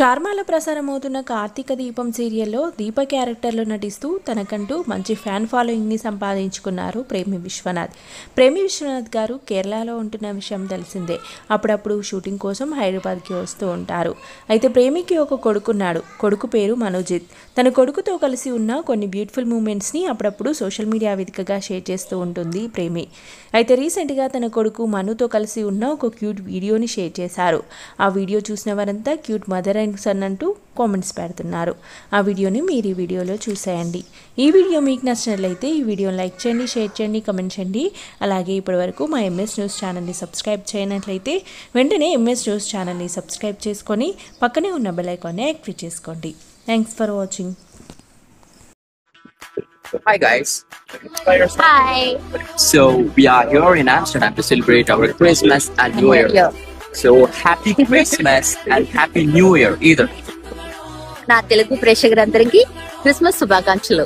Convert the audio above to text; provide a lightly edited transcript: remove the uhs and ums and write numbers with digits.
స్టార్మాలో ప్రసారమవుతున్న కార్తీక దీపం సీరియల్లో దీప క్యారెక్టర్లో నటిస్తూ తనకంటూ మంచి ఫ్యాన్ ఫాలోయింగ్ని సంపాదించుకున్నారు ప్రేమి విశ్వనాథ్. ప్రేమి విశ్వనాథ్ గారు కేరళలో ఉంటున్న విషయం తెలిసిందే. అప్పుడప్పుడు షూటింగ్ కోసం హైదరాబాద్కి వస్తూ ఉంటారు. అయితే ప్రేమికి ఒక కొడుకున్నాడు. కొడుకు పేరు మనోజిత్. తన కొడుకుతో కలిసి ఉన్న కొన్ని బ్యూటిఫుల్ మూమెంట్స్ని అప్పుడప్పుడు సోషల్ మీడియా వేదికగా షేర్ చేస్తూ ఉంటుంది ప్రేమి. అయితే రీసెంట్గా తన కొడుకు మనుతో కలిసి ఉన్న ఒక క్యూట్ వీడియోని షేర్ చేశారు. ఆ వీడియో చూసిన వారంతా క్యూట్ మదర్ అండ్ సన్ అంటూ కామెంట్స్ పెడుతున్నారు. ఆ వీడియోని మీరు ఈ వీడియోలో చూసేయండి. ఈ వీడియో మీకు నచ్చినట్లయితే ఈ వీడియోని లైక్ చేయండి, షేర్ చేయండి, కమెంట్ చేయండి. అలాగే ఇప్పటివరకు మా ఎంఎస్ న్యూస్ ఛానల్ని సబ్స్క్రైబ్ చేయనట్లయితే వెంటనే ఎంఎస్ న్యూస్ ఛానల్ని సబ్స్క్రైబ్ చేసుకొని పక్కనే ఉన్న బెల్ ఐకాన్ని యాక్టివేట్ చేసుకోండి. Thanks for watching. Hi guys. Hi. So we are here in Amsterdam to celebrate our Christmas and New Year. So happy Christmas and happy New Year either. నా తెలుగు ప్రేక్షకులందరికీ Christmas శుభాకాంక్షలు.